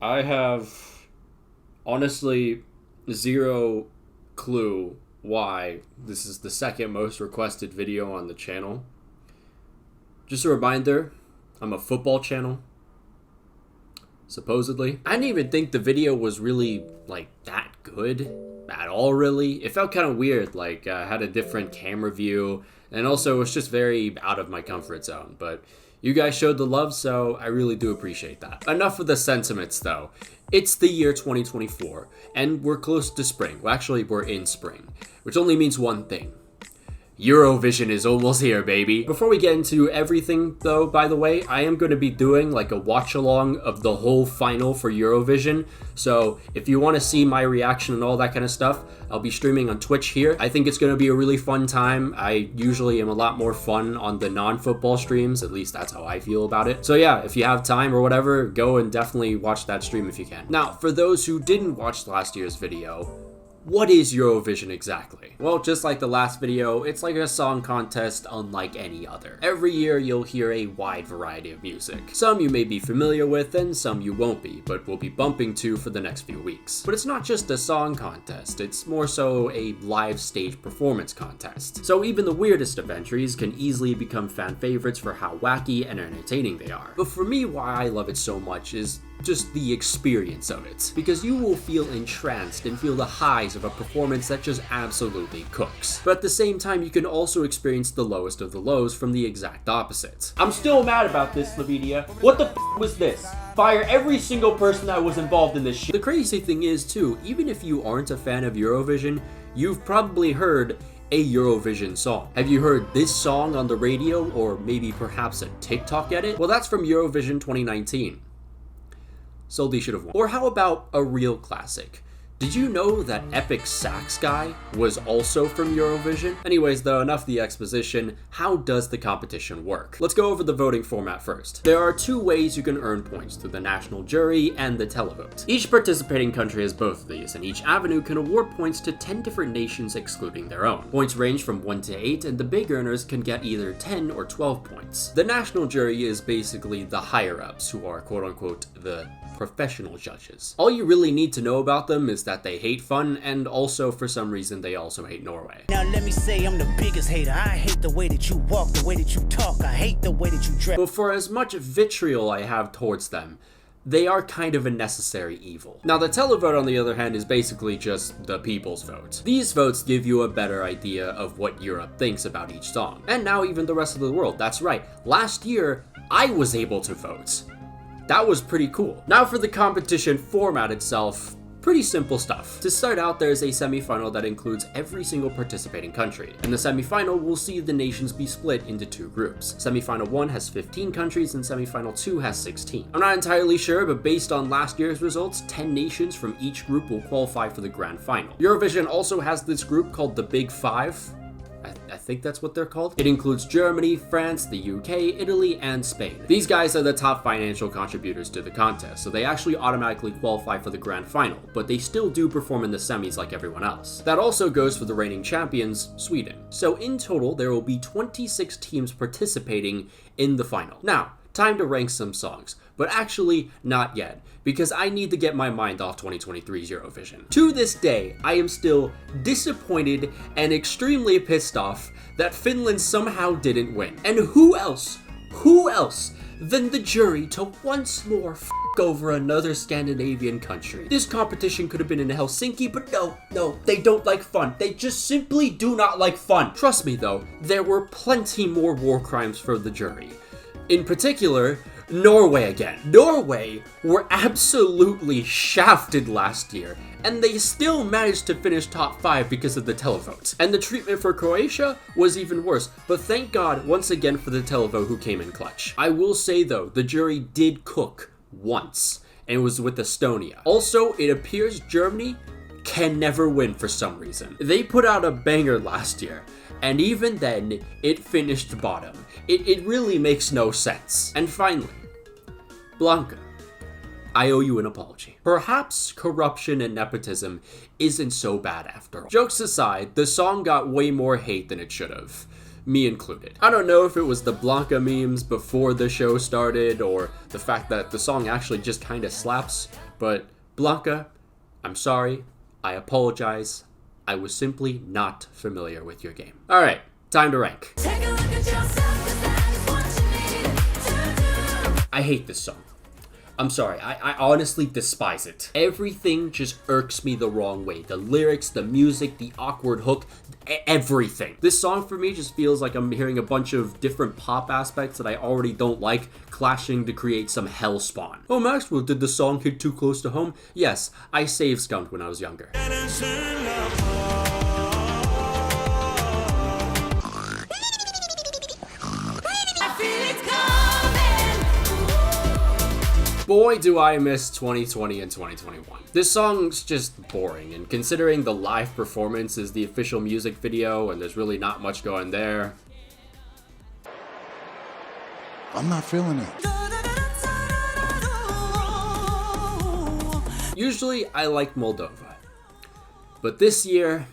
I have honestly zero clue why this is the second most requested video on the channel. Just a reminder, I'm a football channel, supposedly. I didn't even think the video was really, that good at all, really. It felt kind of weird, I had a different camera view, and also it was just very out of my comfort zone, but you guys showed the love, so I really do appreciate that. Enough of the sentiments, though. It's the year 2024, and we're close to spring. Well, actually, we're in spring, which only means one thing. Eurovision is almost here, baby. Before we get into everything, though, by the way, I am going to be doing a watch-along of the whole final for Eurovision. So if you want to see my reaction and all that kind of stuff, I'll be streaming on Twitch here. I think it's going to be a really fun time. I usually am a lot more fun on the non-football streams. At least that's how I feel about it. So yeah, if you have time or whatever, go and definitely watch that stream if you can. Now, for those who didn't watch last year's video, what is Eurovision exactly? Well, just like the last video, it's like a song contest unlike any other. Every year you'll hear a wide variety of music. Some you may be familiar with and some you won't be, but we'll be bumping to for the next few weeks. But it's not just a song contest, it's more so a live stage performance contest. So even the weirdest of entries can easily become fan favorites for how wacky and entertaining they are. But for me, why I love it so much is just the experience of it, because you will feel entranced and feel the highs of a performance that just absolutely cooks. But at the same time, you can also experience the lowest of the lows from the exact opposite. I'm still mad about this, Lavinia. What the was this? Fire every single person that was involved in this shit. The crazy thing is too, even if you aren't a fan of Eurovision, you've probably heard a Eurovision song. Have you heard this song on the radio, or maybe perhaps a TikTok edit? Well, that's from Eurovision 2019. So they should have won. Or how about a real classic? Did you know that Epic Sax Guy was also from Eurovision? Anyways though, enough of the exposition. How does the competition work? Let's go over the voting format first. There are two ways you can earn points, through the national jury and the televote. Each participating country has both of these, and each avenue can award points to 10 different nations excluding their own. Points range from 1 to 8, and the big earners can get either 10 or 12 points. The national jury is basically the higher-ups, who are quote-unquote the professional judges. All you really need to know about them is that they hate fun, and also for some reason they also hate Norway. Now let me say I'm the biggest hater. I hate the way that you walk, the way that you talk. I hate the way that you dress. But for as much vitriol I have towards them, they are kind of a necessary evil. Now the televote on the other hand is basically just the people's vote. These votes give you a better idea of what Europe thinks about each song. And now even the rest of the world. That's right, last year I was able to vote. That was pretty cool. Now for the competition format itself, pretty simple stuff. To start out, there's a semi-final that includes every single participating country. In the semi-final, we'll see the nations be split into two groups. Semi-final 1 has 15 countries and semi-final 2 has 16. I'm not entirely sure, but based on last year's results, 10 nations from each group will qualify for the grand final. Eurovision also has this group called the Big Five. I think that's what they're called. It includes Germany, France, the UK, Italy, and Spain. These guys are the top financial contributors to the contest, so they actually automatically qualify for the grand final, but they still do perform in the semis like everyone else. That also goes for the reigning champions, Sweden. So in total, there will be 26 teams participating in the final. Now, time to rank some songs, but actually not yet, because I need to get my mind off 2023's Eurovision. To this day, I am still disappointed and extremely pissed off that Finland somehow didn't win. And who else than the jury to once more f*** over another Scandinavian country? This competition could have been in Helsinki, but no, they don't like fun. They just simply do not like fun. Trust me though, there were plenty more war crimes for the jury. In particular, Norway again. Norway were absolutely shafted last year, and they still managed to finish top 5 because of the televote. And the treatment for Croatia was even worse, but thank God once again for the televote who came in clutch. I will say though, the jury did cook once, and it was with Estonia. Also, it appears Germany can never win for some reason. They put out a banger last year, and even then, it finished bottom. It really makes no sense. And finally, Blanca, I owe you an apology. Perhaps corruption and nepotism isn't so bad after all. Jokes aside, the song got way more hate than it should have. Me included. I don't know if it was the Blanca memes before the show started, or the fact that the song actually just kinda slaps, But Blanca, I'm sorry, I apologize, I was simply not familiar with your game. Alright, time to rank. Take a look at yourself, 'cause that is what you need to do. I hate this song. I'm sorry, I honestly despise it. Everything just irks me the wrong way. The lyrics, the music, the awkward hook, everything. This song for me just feels like I'm hearing a bunch of different pop aspects that I already don't like clashing to create some hell spawn. Oh, Maxwell, did the song hit too close to home? Yes, I saved Skunk when I was younger. Boy, do I miss 2020 and 2021. This song's just boring, and considering the live performance is the official music video and there's really not much going there. I'm not feeling it. Usually, I like Moldova. But this year,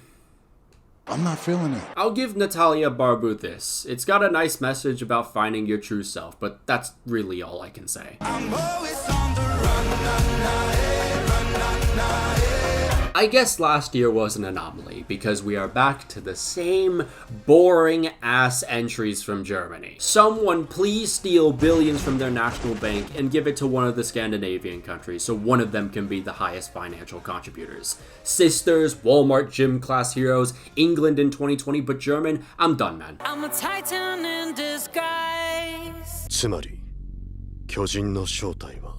I'm not feeling it. I'll give Natalia Barbu this. It's got a nice message about finding your true self, but that's really all I can say. I guess last year was an anomaly, because we are back to the same boring ass entries from Germany. Someone please steal billions from their national bank and give it to one of the Scandinavian countries so one of them can be the highest financial contributors. Sisters, Walmart gym class heroes, England in 2020, but German, I'm done, man. I'm a titan in disguise. つまり巨人の正体は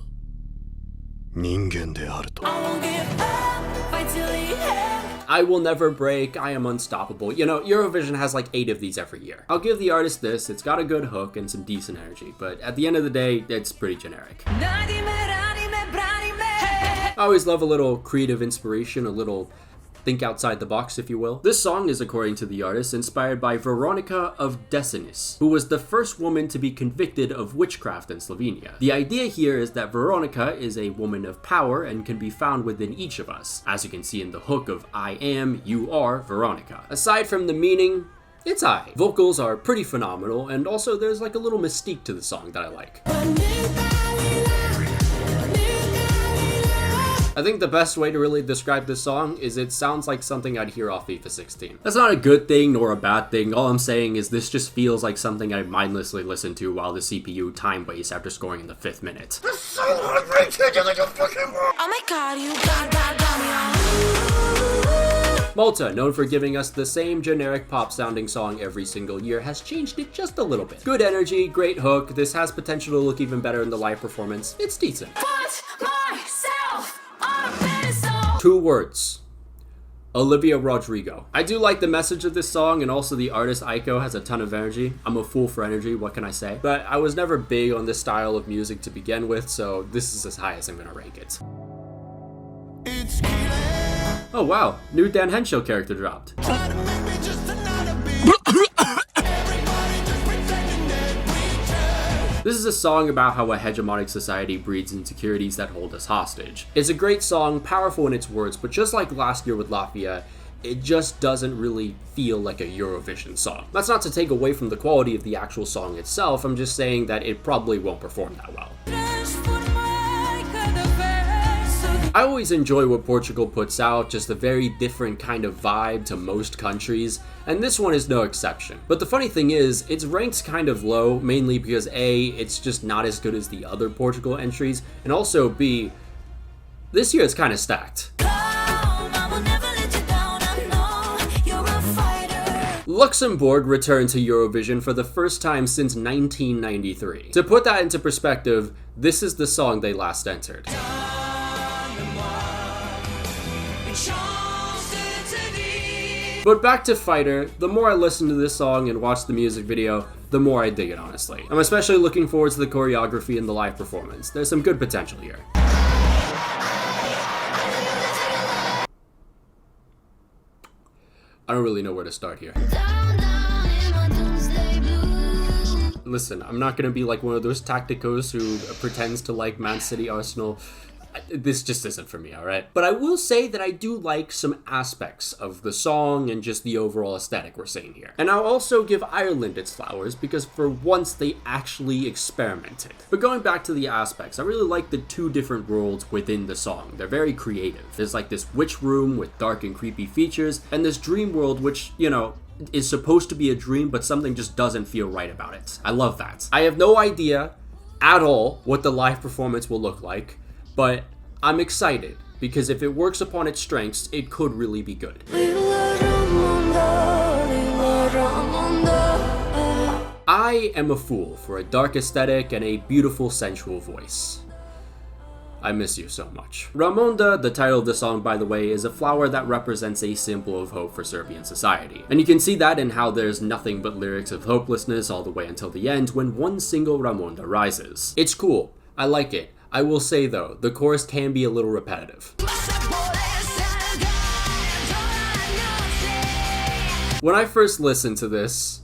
人間であると。 I won't give up, fight till the end. I will never break, I am unstoppable. You know, Eurovision has like 8 of these every year. I'll give the artist this, it's got a good hook and some decent energy, but at the end of the day, it's pretty generic. I always love a little creative inspiration, a little think outside the box, if you will. This song is, according to the artist, inspired by Veronica of Desinis, who was the first woman to be convicted of witchcraft in Slovenia. The idea here is that Veronica is a woman of power and can be found within each of us, as you can see in the hook of I am, you are Veronica. Aside from the meaning, it's aight. Vocals are pretty phenomenal, and also there's like a little mystique to the song that I like. I think the best way to really describe this song is it sounds like something I'd hear off FIFA 16. That's not a good thing nor a bad thing. All I'm saying is this just feels like something I mindlessly listen to while the CPU time wastes after scoring in the 5th minute. Oh my god, you got me on. Malta, known for giving us the same generic pop sounding song every single year, has changed it just a little bit. Good energy, great hook, this has potential to look even better in the live performance. It's decent. Put myself on a pedestal. 2 words. Olivia Rodrigo. I do like the message of this song, and also the artist Aiko has a ton of energy. I'm a fool for energy, what can I say? But I was never big on this style of music to begin with, so this is as high as I'm gonna rank it. Oh wow, new Dan Henshaw character dropped. This is a song about how a hegemonic society breeds insecurities that hold us hostage. It's a great song, powerful in its words, but just like last year with Latvia, it just doesn't really feel like a Eurovision song. That's not to take away from the quality of the actual song itself, I'm just saying that it probably won't perform that well. I always enjoy what Portugal puts out, just a very different kind of vibe to most countries, and this one is no exception. But the funny thing is, it's ranked kind of low, mainly because A, it's just not as good as the other Portugal entries, and also B, this year it's kind of stacked. Luxembourg returned to Eurovision for the first time since 1993. To put that into perspective, this is the song they last entered. But back to Fighter, the more I listen to this song and watch the music video, the more I dig it, honestly. I'm especially looking forward to the choreography and the live performance. There's some good potential here. I don't really know where to start here. Listen, I'm not gonna be like one of those tacticos who pretends to like Man City, Arsenal. this just isn't for me, alright? But I will say that I do like some aspects of the song and just the overall aesthetic we're seeing here. And I'll also give Ireland its flowers because for once they actually experimented. But going back to the aspects, I really like the two different worlds within the song. They're very creative. There's like this witch room with dark and creepy features, and this dream world which, you know, is supposed to be a dream, but something just doesn't feel right about it. I love that. I have no idea at all what the live performance will look like, but I'm excited because if it works upon its strengths, it could really be good. I am a fool for a dark aesthetic and a beautiful sensual voice. I miss you so much. Ramonda, the title of the song by the way, is a flower that represents a symbol of hope for Serbian society. And you can see that in how there's nothing but lyrics of hopelessness all the way until the end when one single Ramonda rises. It's cool, I like it. I will say though, the chorus can be a little repetitive. When I first listened to this,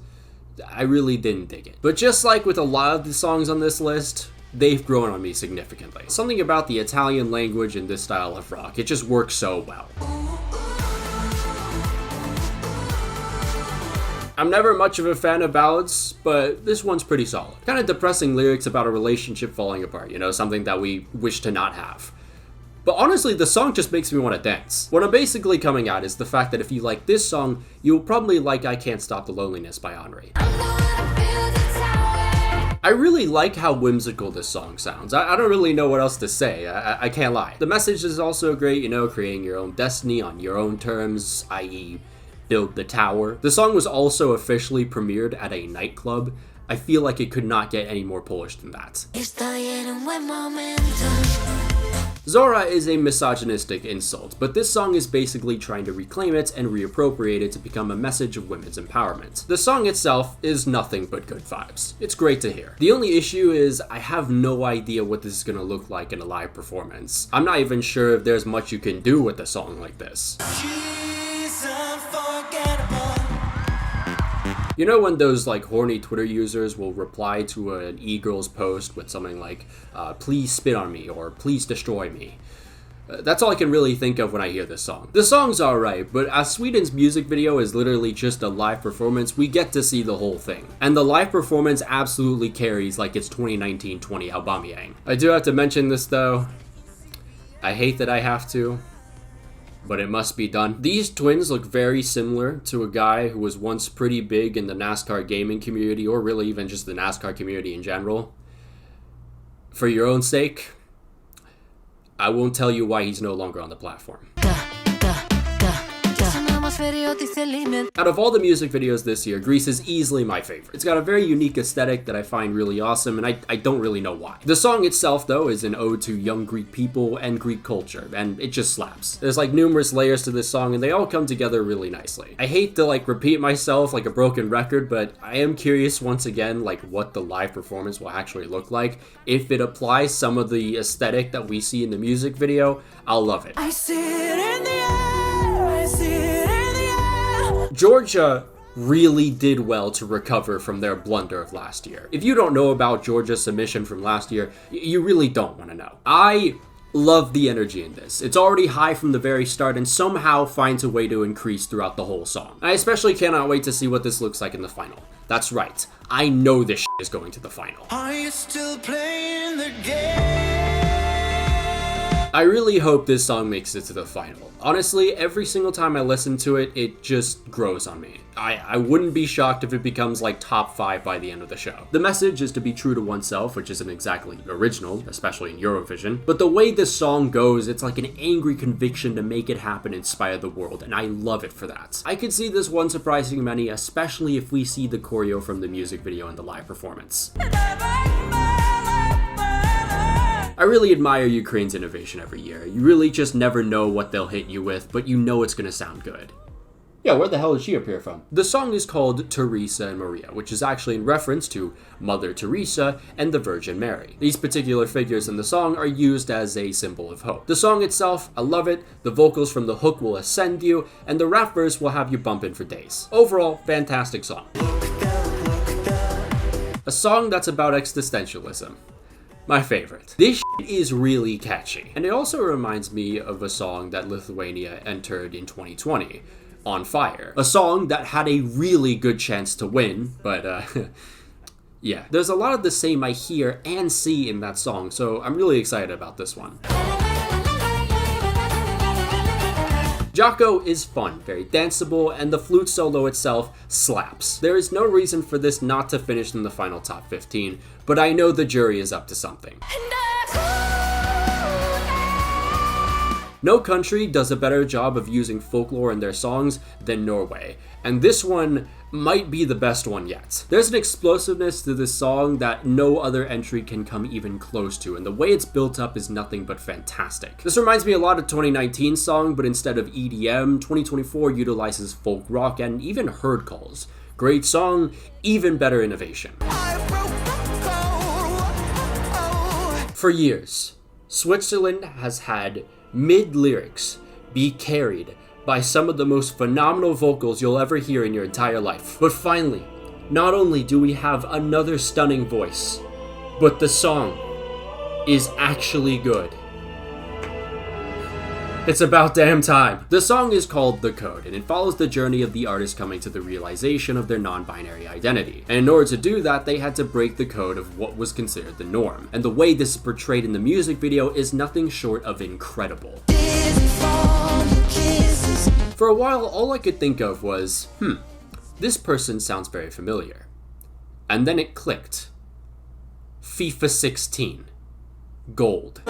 I really didn't dig it. But just like with a lot of the songs on this list, they've grown on me significantly. Something about the Italian language in this style of rock, it just works so well. I'm never much of a fan of ballads, but this one's pretty solid. Kind of depressing lyrics about a relationship falling apart, you know, something that we wish to not have. But honestly, the song just makes me want to dance. What I'm basically coming at is the fact that if you like this song, you'll probably like I Can't Stop the Loneliness by Henri. I really like how whimsical this song sounds. I don't really know what else to say, I can't lie. The message is also great, you know, creating your own destiny on your own terms, i.e. build the tower. The song was also officially premiered at a nightclub. I feel like it could not get any more Polish than that. Zora is a misogynistic insult, but this song is basically trying to reclaim it and reappropriate it to become a message of women's empowerment. The song itself is nothing but good vibes. It's great to hear. The only issue is I have no idea what this is gonna look like in a live performance. I'm not even sure if there's much you can do with a song like this. You know when those like horny Twitter users will reply to an e-girl's post with something like, please spit on me or please destroy me? That's all I can really think of when I hear this song. The song's alright, but as Sweden's music video is literally just a live performance, we get to see the whole thing. And the live performance absolutely carries like it's 2019-20 Aubameyang. I do have to mention this though. I hate that I have to, but it must be done. These twins look very similar to a guy who was once pretty big in the NASCAR gaming community, or really even just the NASCAR community in general. For your own sake, I won't tell you why he's no longer on the platform. Out of all the music videos this year, Greece is easily my favorite. It's got a very unique aesthetic that I find really awesome, and I don't really know why. The song itself, though, is an ode to young Greek people and Greek culture, and it just slaps. There's like numerous layers to this song, and they all come together really nicely. I hate to like repeat myself like a broken record, but I am curious once again like what the live performance will actually look like. If it applies some of the aesthetic that we see in the music video, I'll love it. I see it in the air, I see it in the air. Georgia really did well to recover from their blunder of last year. If you don't know about Georgia's submission from last year, you really don't want to know. I love the energy in this. It's already high from the very start and somehow finds a way to increase throughout the whole song. I especially cannot wait to see what this looks like in the final. That's right, I know this is going to the final. Are you still playing the game? I really hope this song makes it to the final. Honestly, every single time I listen to it, it just grows on me. I wouldn't be shocked if it becomes like top 5 by the end of the show. The message is to be true to oneself, which isn't exactly original, especially in Eurovision, but the way this song goes, it's like an angry conviction to make it happen in spite of the world, and I love it for that. I could see this one surprising many, especially if we see the choreo from the music video and the live performance. I really admire Ukraine's innovation every year. You really just never know what they'll hit you with, but you know it's gonna sound good. Yeah, where the hell did she appear from? The song is called Teresa and Maria, which is actually in reference to Mother Teresa and the Virgin Mary. These particular figures in the song are used as a symbol of hope. The song itself, I love it. The vocals from the hook will ascend you, and the rap verse will have you bumping for days. Overall, fantastic song. A song that's about existentialism. My favorite. This It is really catchy. And it also reminds me of a song that Lithuania entered in 2020, On Fire. A song that had a really good chance to win, but yeah. There's a lot of the same I hear and see in that song, so I'm really excited about this one. Jocko is fun, very danceable, and the flute solo itself slaps. There is no reason for this not to finish in the final top 15, but I know the jury is up to something. No country does a better job of using folklore in their songs than Norway, and this one might be the best one yet. There's an explosiveness to this song that no other entry can come even close to, and the way it's built up is nothing but fantastic. This reminds me a lot of 2019's song, but instead of EDM, 2024 utilizes folk rock and even herd calls. Great song, even better innovation. For years, Switzerland has had mid-lyrics be carried by some of the most phenomenal vocals you'll ever hear in your entire life. But finally, not only do we have another stunning voice, but the song is actually good. It's about damn time. The song is called The Code, and it follows the journey of the artist coming to the realization of their non-binary identity. And in order to do that, they had to break the code of what was considered the norm. And the way this is portrayed in the music video is nothing short of incredible. For a while, all I could think of was, this person sounds very familiar. And then it clicked. FIFA 16. Gold.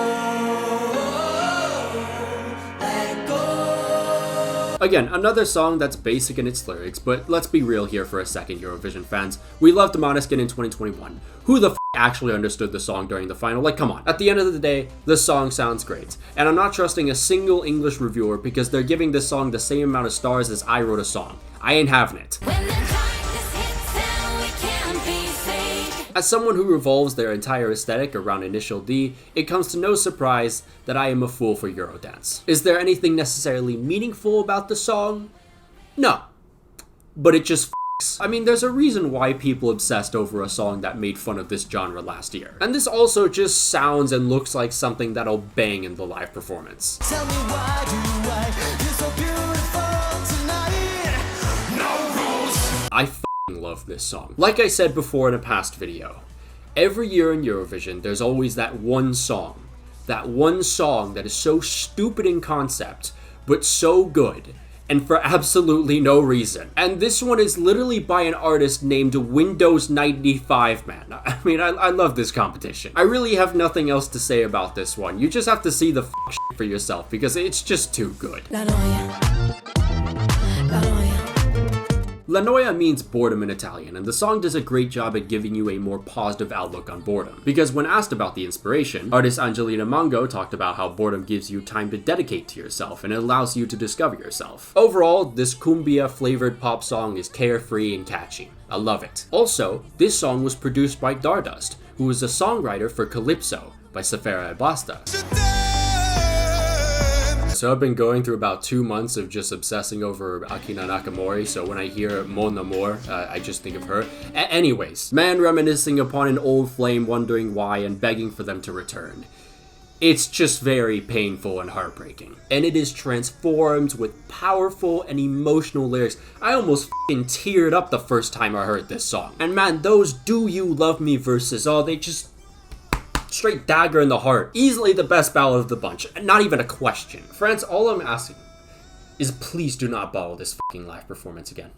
Again, another song that's basic in its lyrics, but let's be real here for a second, Eurovision fans. We loved Måneskin in 2021. Who the f actually understood the song during the final? Like, come on. At the end of the day, the song sounds great. And I'm not trusting a single English reviewer because they're giving this song the same amount of stars as I wrote a song. I ain't having it. As someone who revolves their entire aesthetic around Initial D, it comes to no surprise that I am a fool for Eurodance. Is there anything necessarily meaningful about the song? No. But it just f***s. I mean, there's a reason why people obsessed over a song that made fun of this genre last year. And this also just sounds and looks like something that'll bang in the live performance. Tell me why do you're so beautiful tonight? No rules. I love this song. Like I said before in a past video, every year in Eurovision, there's always that one song that is so stupid in concept, but so good, and for absolutely no reason. And this one is literally by an artist named Windows 95, man. I mean, I love this competition. I really have nothing else to say about this one. You just have to see the shit for yourself, because it's just too good. La noia. La noia. La noia means boredom in Italian, and the song does a great job at giving you a more positive outlook on boredom. Because when asked about the inspiration, artist Angelina Mango talked about how boredom gives you time to dedicate to yourself, and it allows you to discover yourself. Overall, this cumbia-flavored pop song is carefree and catchy. I love it. Also, this song was produced by Dardust, who is a songwriter for Calypso by Safera Ebasta. So I've been going through about 2 months of just obsessing over Akina Nakamori, so when I hear Mon Amour, I just think of her. Anyways, man reminiscing upon an old flame, wondering why and begging for them to return. It's just very painful and heartbreaking. And it is transformed with powerful and emotional lyrics. I almost f***ing teared up the first time I heard this song. And man, those Do You Love Me verses, oh, they just... straight dagger in the heart. Easily the best ballad of the bunch. Not even a question. Friends, all I'm asking is please do not bottle this fucking live performance again.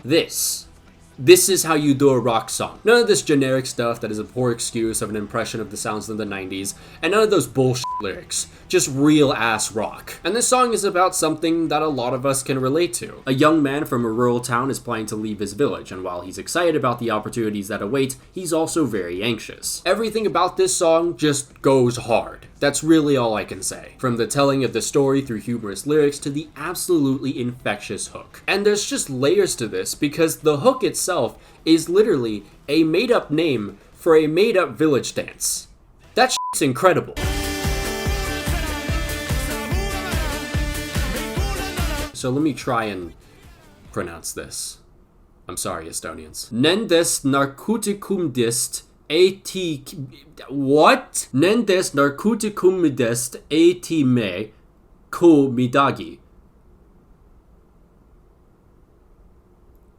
This is how you do a rock song. None of this generic stuff that is a poor excuse of an impression of the sounds of the 90s, and none of those bullshit lyrics. Just real ass rock. And this song is about something that a lot of us can relate to. A young man from a rural town is planning to leave his village, and while he's excited about the opportunities that await, he's also very anxious. Everything about this song just goes hard. That's really all I can say. From the telling of the story through humorous lyrics to the absolutely infectious hook. And there's just layers to this because the hook itself is literally a made-up name for a made-up village dance. That shit's incredible. So let me try and pronounce this. I'm sorry, Estonians. Nendest narkotikumdist What? Nendes narcoticum midest eti me ko midagi.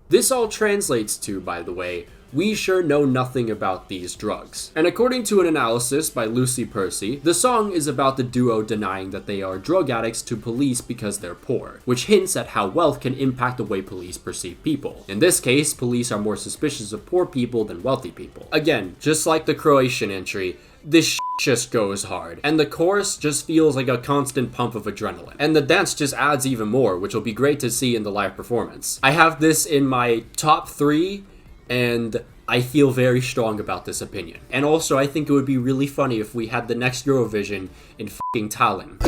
This all translates to, by the way, we sure know nothing about these drugs. And according to an analysis by Lucy Percy, the song is about the duo denying that they are drug addicts to police because they're poor, which hints at how wealth can impact the way police perceive people. In this case, police are more suspicious of poor people than wealthy people. Again, just like the Croatian entry, this just goes hard, and the chorus just feels like a constant pump of adrenaline. And the dance just adds even more, which will be great to see in the live performance. I have this in my top 3, and I feel very strong about this opinion. And also, I think it would be really funny if we had the next Eurovision in fucking Tallinn.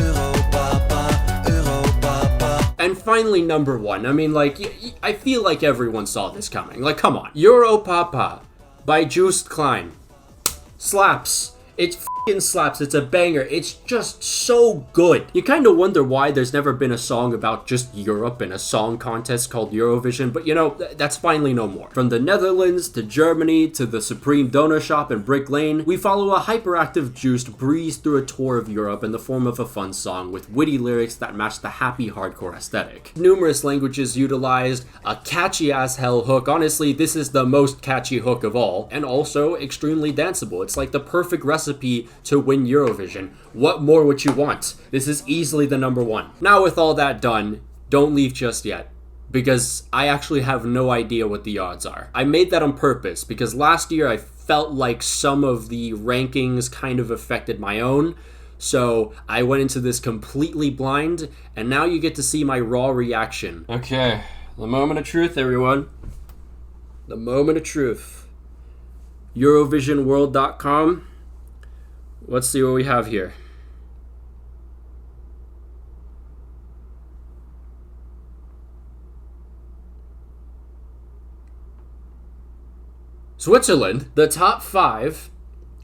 And finally, number 1. I mean, like, I feel like everyone saw this coming. Like, come on. Europapa by Joost Klein. Slaps. It f***ing slaps. It's a banger. It's just so good. You kind of wonder why there's never been a song about just Europe in a song contest called Eurovision, but you know, that's finally no more. From the Netherlands to Germany to the Supreme Donor Shop in Brick Lane, we follow a hyperactive Joost breeze through a tour of Europe in the form of a fun song with witty lyrics that match the happy hardcore aesthetic. Numerous languages utilized, a catchy as hell hook. Honestly, this is the most catchy hook of all, and also extremely danceable. It's like the perfect recipe to win Eurovision. What more would you want? This is easily the number 1. Now with all that done, don't leave just yet, because I actually have no idea what the odds are. I made that on purpose because last year I felt like some of the rankings kind of affected my own, so I went into this completely blind, and now you get to see my raw reaction. Okay, the moment of truth, everyone. The moment of truth. Eurovisionworld.com. Let's see what we have here. Switzerland. The top 5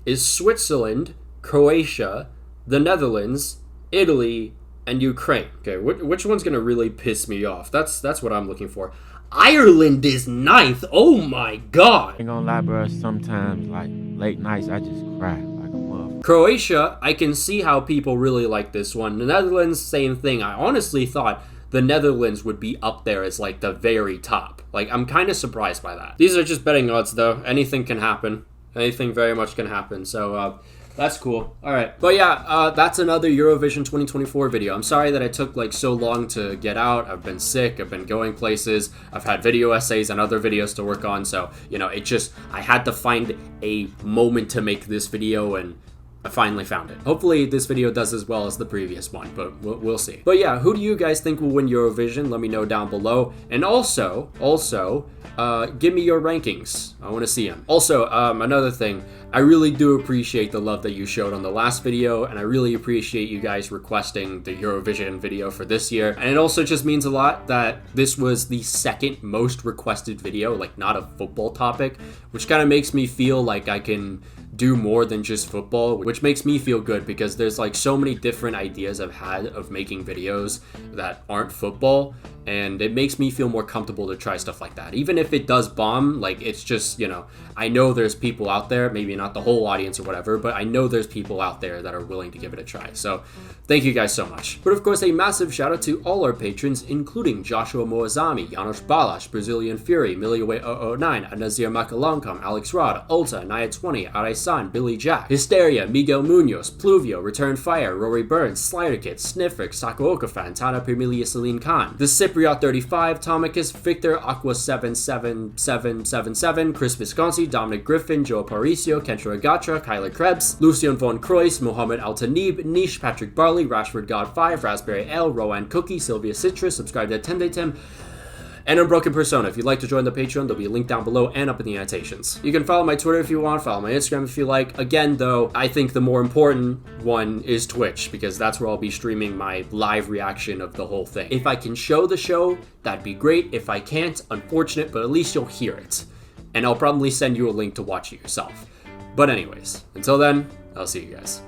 is Switzerland, Croatia, the Netherlands, Italy, and Ukraine. Okay, which one's gonna really piss me off? That's what I'm looking for. Ireland is 9th. Oh my god. Ain't gonna lie, bro. Sometimes, like, late nights, I just cry like a motherfucker. Croatia, I can see how people really like this one. The Netherlands, same thing. I honestly thought the Netherlands would be up there as like the very top. Like, I'm kind of surprised by that. These are just betting odds though. Anything can happen. Anything very much can happen. So, that's cool. All right. But yeah, that's another Eurovision 2024 video. I'm sorry that I took like so long to get out. I've been sick. I've been going places. I've had video essays and other videos to work on. So, you know, I had to find a moment to make this video, and I finally found it. Hopefully this video does as well as the previous one, but we'll see. But yeah, who do you guys think will win Eurovision? Let me know down below. And also, give me your rankings. I want to see them. Also, another thing, I really do appreciate the love that you showed on the last video, and I really appreciate you guys requesting the Eurovision video for this year. And it also just means a lot that this was the 2nd most requested video, like not a football topic, which kind of makes me feel like I can do more than just football, which makes me feel good because there's like so many different ideas I've had of making videos that aren't football, and it makes me feel more comfortable to try stuff like that. Even if it does bomb, like, it's just, you know, I know there's people out there, maybe not the whole audience or whatever, but I know there's people out there that are willing to give it a try. So thank you guys so much. But of course, a massive shout out to all our patrons, including Joshua Moazami, Janos Balash, Brazilian Fury, Miliaway009, Anazir Makalankam, Alex Rod, Ulta, Naya20, Araisan, Billy Jack, Hysteria, Miguel Munoz, Pluvio, Return Fire, Rory Burns, Slider Kid, Sniffer, Sakuoka Fan, Tana Permilia Celine Khan, The Cypriot 35, Tomicus, Victor, Aqua 77777, Chris Visconti, Dominic Griffin, Joe Paricio, Kentra Agatra, Kyler Krebs, Lucian von Croix, Mohammed Altanib, Nish, Patrick Barley, Rashford God 5, Raspberry L, Rowan Cookie, Sylvia Citrus, subscribe to Tendetem, and Unbroken Persona. If you'd like to join the Patreon, there'll be a link down below and up in the annotations. You can follow my Twitter if you want, follow my Instagram if you like. Again, though, I think the more important one is Twitch, because that's where I'll be streaming my live reaction of the whole thing. If I can show the show, that'd be great. If I can't, unfortunate, but at least you'll hear it. And I'll probably send you a link to watch it yourself. But anyways, until then, I'll see you guys.